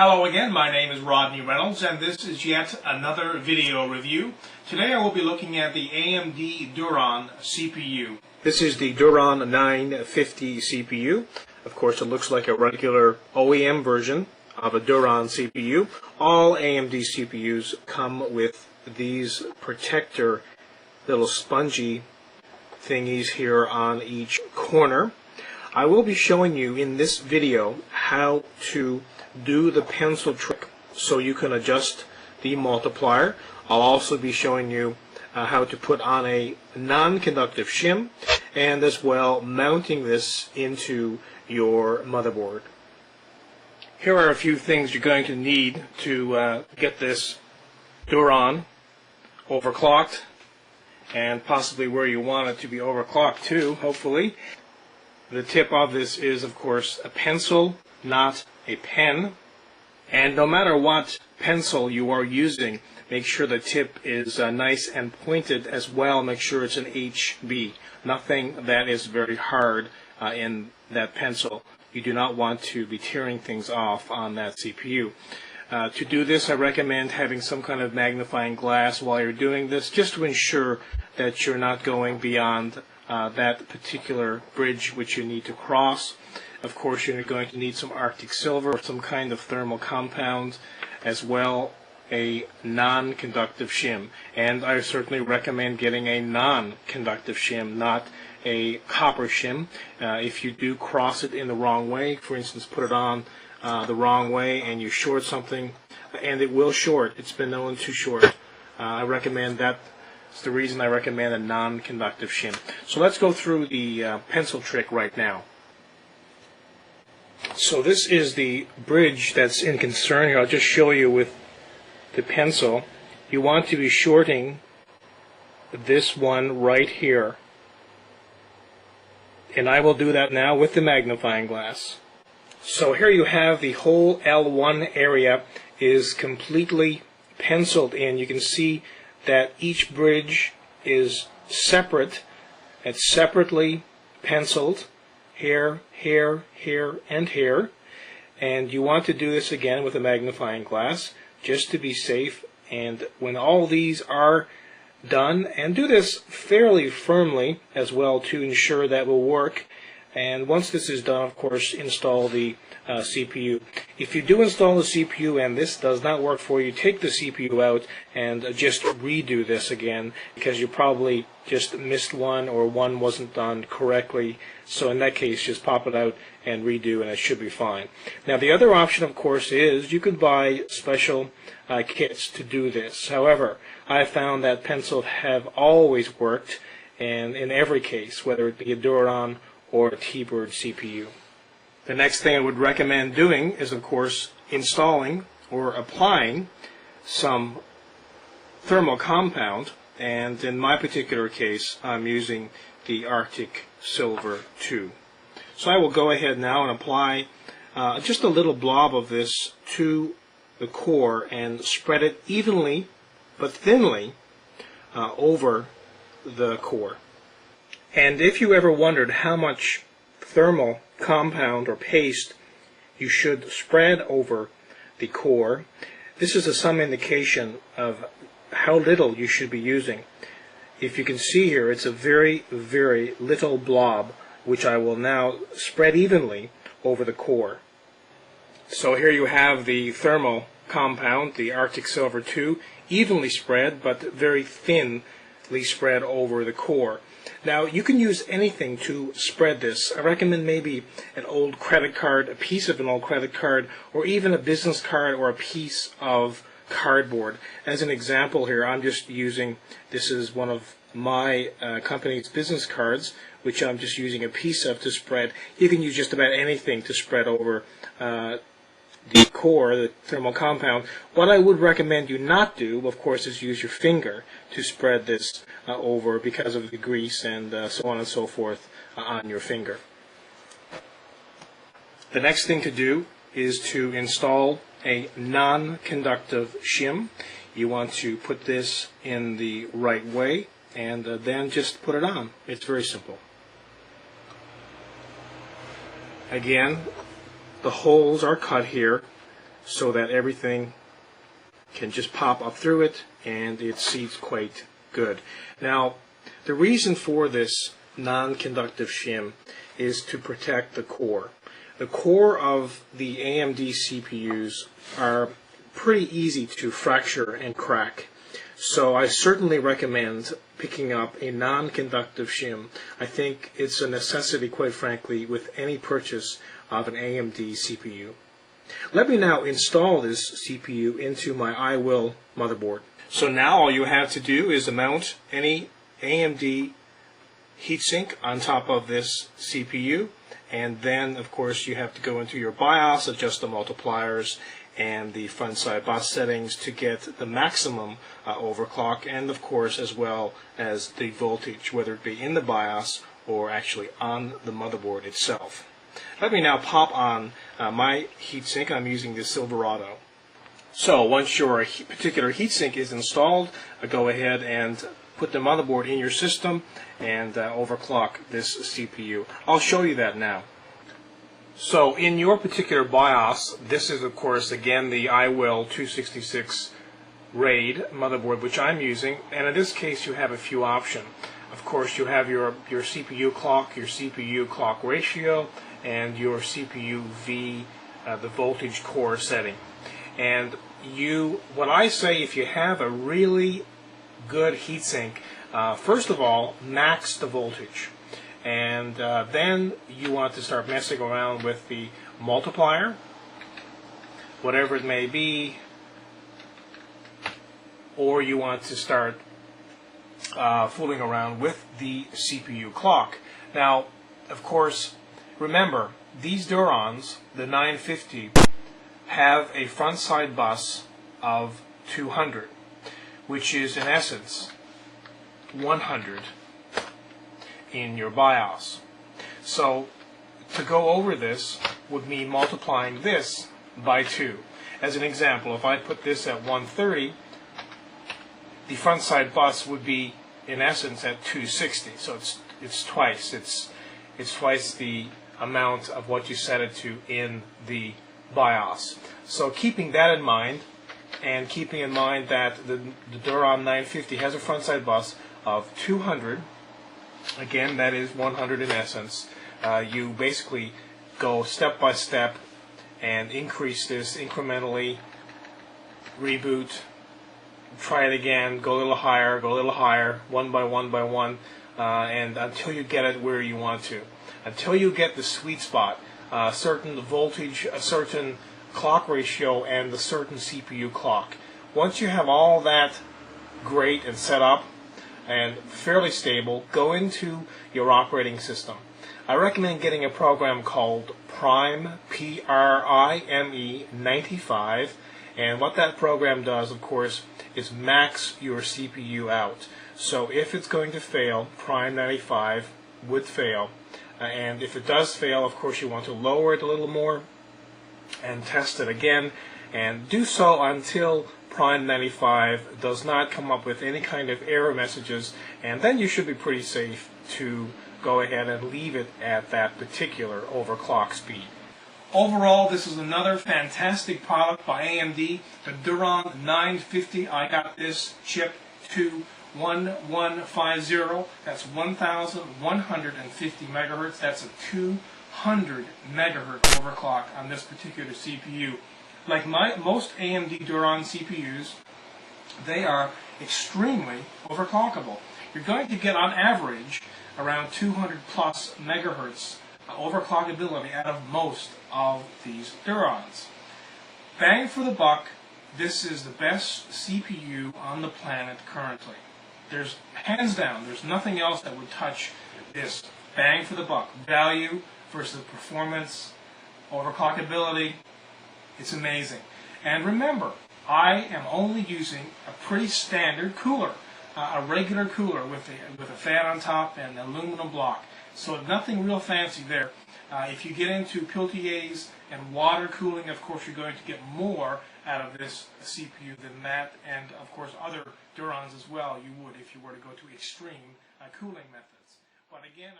Hello again, my name is Rodney Reynolds and this is yet another video review. Today I will be looking at the AMD Duron CPU. This is the Duron 950 CPU. Of course it looks like a regular OEM version of a Duron CPU. All AMD CPUs come with these protector little spongy thingies here on each corner. I will be showing you in this video how to do the pencil trick so you can adjust the multiplier. I'll also be showing you how to put on a non-conductive shim and as well mounting this into your motherboard. Here are a few things you're going to need to get this Duron overclocked and possibly where you want it to be overclocked too, hopefully. The tip of this is, of course, a pencil, not a pen. And no matter what pencil you are using, make sure the tip is nice and pointed as well. Make sure it's an HB. Nothing that is very hard in that pencil. You do not want to be tearing things off on that CPU. To do this, I recommend having some kind of magnifying glass while you're doing this, just to ensure that you're not going beyond that particular bridge which you need to cross. Of course, you're going to need some Arctic silver, some kind of thermal compound, as well a non-conductive shim. And I certainly recommend getting a non-conductive shim, not a copper shim. If you do cross it in the wrong way, for instance, put it on the wrong way and you short something, and it will short. It's been known to short. I recommend that. It's the reason I recommend a non-conductive shim. So let's go through the pencil trick right now. So this is the bridge that's in concern here. I'll just show you with the pencil. You want to be shorting this one right here. And I will do that now with the magnifying glass. So here you have the whole L1 area is completely penciled in. You can see that each bridge is separate. It's separately penciled. Here, here, here, and here. And you want to do this again with a magnifying glass just to be safe. And when all these are done, and do this fairly firmly as well to ensure that will work. And once this is done, of course, install the CPU. If you do install the CPU and this does not work for you, take the CPU out and just redo this again, because you probably just missed one or one wasn't done correctly. So in that case, just pop it out and redo and it should be fine. Now the other option, of course, is you could buy special kits to do this. However, I found that pencils have always worked, and in every case, whether it be a Duron or a T-Bird CPU. The next thing I would recommend doing is, of course, installing or applying some thermal compound, and in my particular case, I'm using the Arctic Silver 2. So I will go ahead now and apply just a little blob of this to the core and spread it evenly but thinly over the core. And if you ever wondered how much thermal compound or paste you should spread over the core, this is some indication of how little you should be using. If you can see here, it's a very, very little blob which I will now spread evenly over the core. So here you have the thermal compound, the Arctic Silver 2, evenly spread but very thinly spread over the core. Now you can use anything to spread this. I recommend maybe an old credit card, a piece of an old credit card, or even a business card or a piece of cardboard. As an example here, I'm just using, this is one of my company's business cards, which I'm just using a piece of to spread. You can use just about anything to spread over the core, the thermal compound. What I would recommend you not do, of course, is use your finger to spread this over because of the grease and so on and so forth on your finger. The next thing to do is to install a non-conductive shim. You want to put this in the right way and then just put it on. It's very simple. Again, the holes are cut here so that everything can just pop up through it, and it seats quite good. Now, the reason for this non-conductive shim is to protect the core. The core of the AMD CPUs are pretty easy to fracture and crack. So I certainly recommend picking up a non-conductive shim. I think it's a necessity, quite frankly, with any purchase of an AMD CPU. Let me now install this CPU into my iWill motherboard. So now all you have to do is mount any AMD heatsink on top of this CPU, and then of course you have to go into your BIOS, adjust the multipliers and the front side bus settings to get the maximum overclock, and of course as well as the voltage, whether it be in the BIOS or actually on the motherboard itself. Let me now pop on my heatsink. I'm using the Silverado. So once your particular heatsink is installed, go ahead and put the motherboard in your system and overclock this CPU. I'll show you that now. So in your particular BIOS, this is of course again the iWill 266 RAID motherboard which I'm using, and in this case you have a few options. Of course you have your CPU clock, your CPU clock ratio, and your CPU V, the voltage core setting. And what I say, if you have a really good heatsink, first of all, max the voltage. And then you want to start messing around with the multiplier, whatever it may be, or you want to start fooling around with the CPU clock. Now, of course, remember, these Durons, the 950, have a front side bus of 200, which is in essence 100 in your BIOS. So to go over this would mean multiplying this by 2. As an example, if I put this at 130, the front side bus would be in essence at 260. So it's twice. It's twice the amount of what you set it to in the BIOS. So keeping that in mind, and keeping in mind that the Duron 950 has a front side bus of 200, again that is 100 in essence, you basically go step by step and increase this incrementally, reboot, try it again, go a little higher, one by one, and until you get it where you want to. Until you get the sweet spot, a certain voltage, a certain clock ratio, and a certain CPU clock. Once you have all that great and set up and fairly stable, go into your operating system. I recommend getting a program called Prime, Prime 95, and what that program does, of course, is max your CPU out. So if it's going to fail, Prime 95 would fail. And if it does fail, of course, you want to lower it a little more and test it again, and do so until Prime 95 does not come up with any kind of error messages, and then you should be pretty safe to go ahead and leave it at that particular overclock speed. Overall, this is another fantastic product by AMD, the Duron 950. I got this chip to 1150, that's 1150 megahertz, that's a 200 megahertz overclock on this particular CPU. Like most AMD Duron CPUs, they are extremely overclockable. You're going to get on average around 200 plus megahertz overclockability out of most of these Durons. Bang for the buck, this is the best CPU on the planet currently. There's, hands down, there's nothing else that would touch this. Bang for the buck. Value versus performance, overclockability, it's amazing. And remember, I am only using a pretty standard cooler, a regular cooler with a fan on top and an aluminum block. So nothing real fancy there. If you get into Peltier's and water cooling, of course you're going to get more out of this CPU than that, and of course other Durons as well you would if you were to go to extreme cooling methods. But again,